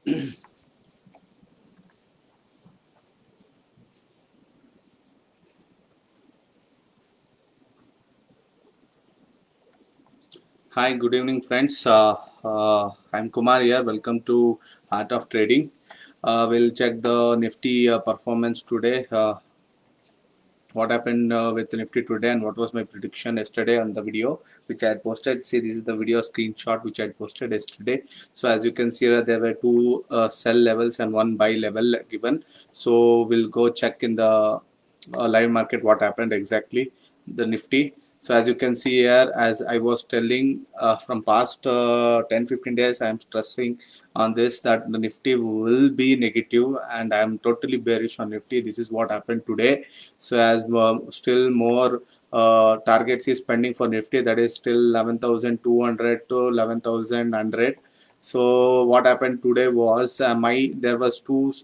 Hi, good evening, friends. I'm Kumar here. Welcome to Art of Trading. We'll check the Nifty performance today. What happened with Nifty today, and what was my prediction yesterday on the video which I had posted. See, this is the video screenshot which I had posted yesterday. So as you can see, there were two sell levels and one buy level given. So we'll go check in the live market what happened exactly the Nifty. So as you can see here, as I was telling from past 10-15 days, I am stressing on this that the Nifty will be negative, and I am totally bearish on Nifty. This is what happened today. So as still more targets is pending for Nifty, that is still 11,200 to 11,100. So what happened today was there was two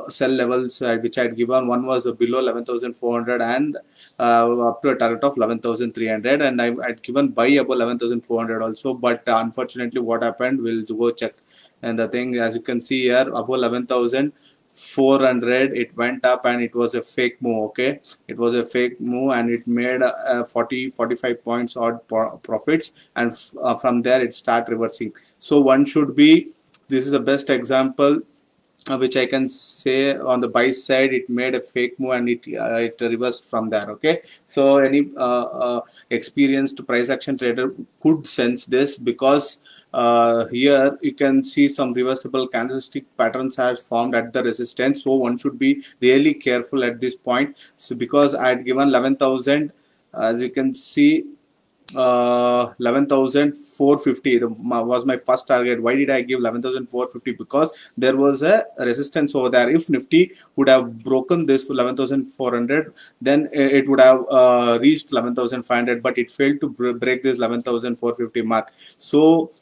sell levels which I had given. One was below 11,400 and up to a target of 11,300, and I had given buy above 11,400 also. But unfortunately, what happened? We'll go check. And the thing, as you can see here, above 11,400 it went up, and it was a fake move. Okay, it was a fake move, and it made 45 points odd profits, and from there it start reversing. So one should be, this is the best example which I can say. On the buy side, it made a fake move, and it reversed from there. Okay, so any experienced price action trader could sense this, because here you can see some reversible candlestick patterns have formed at the resistance. So one should be really careful at this point. So because I had given 11,000, as you can see, 11,450 was my first target. Why did I give 11,450? Because there was a resistance over there. If Nifty would have broken this for 11,400, then it would have reached 11,500, but it failed to break this 11,450 mark. So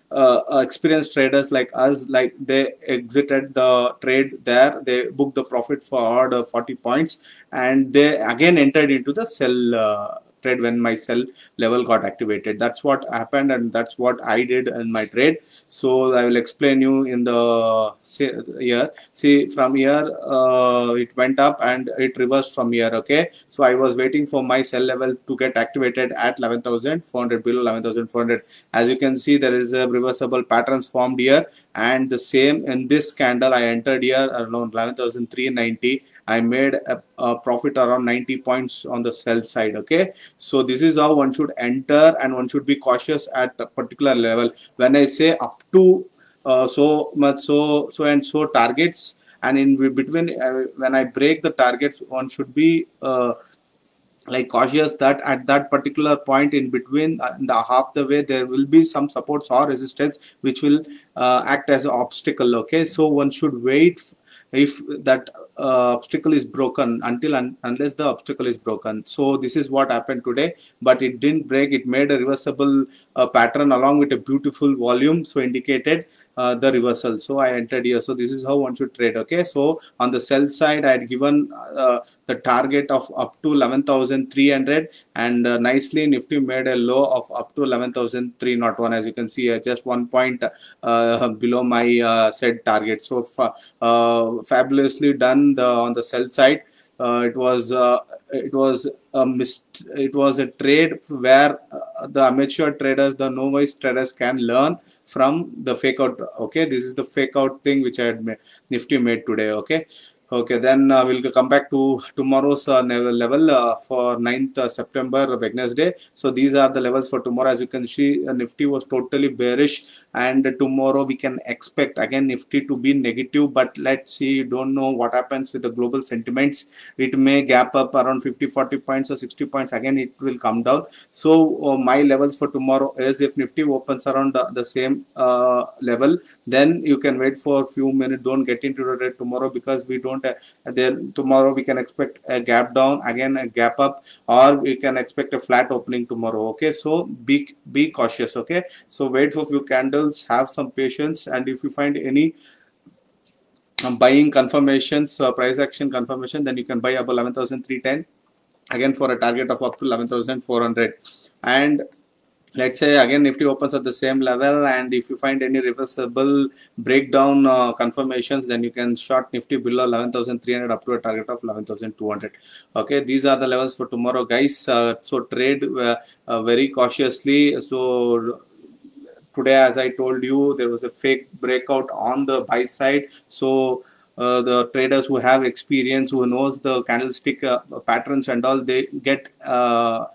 experienced traders like us, like, they exited the trade there, they booked the profit for 40 points, and they again entered into the sell trade when my sell level got activated. That's what happened, and that's what I did in my trade. So I will explain you in the here. See, from here it went up and it reversed from here. Okay, so I was waiting for my sell level to get activated at 11,400, below 11,400. As you can see, there is a reversible patterns formed here, and the same in this candle. I entered here around 11,390. I made a profit around 90 points on the sell side. Okay, so this is how one should enter, and one should be cautious at a particular level. When I say up to so much, so and so targets, and in between, when I break the targets, one should be like cautious that at that particular point in between, in the half the way, there will be some supports or resistance which will act as an obstacle. Okay, so one should wait if that obstacle is broken, unless the obstacle is broken. So this is what happened today, but it didn't break. It made a reversible pattern along with a beautiful volume, so indicated the reversal. So I entered here. So this is how one should trade. Okay, so on the sell side, I had given the target of up to 11,300, and nicely Nifty made a low of up to 11,301. As you can see, just 1 point below my said target. So fabulously done on the sell side. It was it was a trade where the amateur traders, the novice traders, can learn from the fake out. Okay, this is the fake out thing which I had Nifty made today. Okay. Okay, then we'll come back to tomorrow's level for 9th September, Wednesday. So these are the levels for tomorrow. As you can see, Nifty was totally bearish, and tomorrow we can expect again Nifty to be negative. But let's see, don't know what happens with the global sentiments. It may gap up around 50-40 points or 60 points. Again, it will come down. So my levels for tomorrow is, if Nifty opens around the same level, then you can wait for a few minutes. Don't get into the trade tomorrow, because we don't then tomorrow we can expect a gap down, again a gap up, or we can expect a flat opening tomorrow. Okay, so be cautious. Okay, so wait for a few candles, have some patience, and if you find any buying confirmations, price action confirmation, then you can buy above 11,310 again for a target of up to 11,400. And let's say again Nifty opens at the same level, and if you find any reversible breakdown confirmations, then you can short Nifty below 11,300 up to a target of 11,200. Okay, these are the levels for tomorrow, guys. So trade very cautiously. So today, as I told you, there was a fake breakout on the buy side. So the traders who have experience, who knows the candlestick patterns and all, they get uh,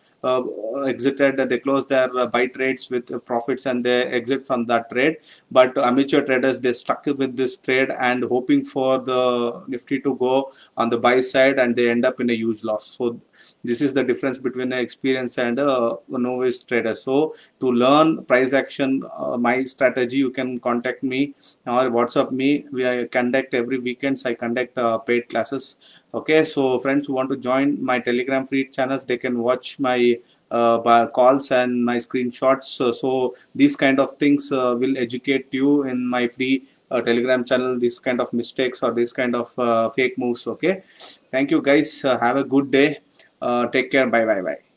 exited. They close their buy trades with profits and they exit from that trade. But amateur traders, they stuck with this trade and hoping for the Nifty to go on the buy side, and they end up in a huge loss. So this is the difference between an experienced and a novice trader. So to learn price action, my strategy, you can contact me or WhatsApp me. I conduct every weekends. I conduct paid classes. Okay, so friends who want to join my Telegram free channels, they can watch my calls and my screenshots. So these kind of things will educate you in my free Telegram channel. This kind of mistakes or this kind of fake moves. Okay, thank you guys. Have a good day. Take care. Bye bye bye.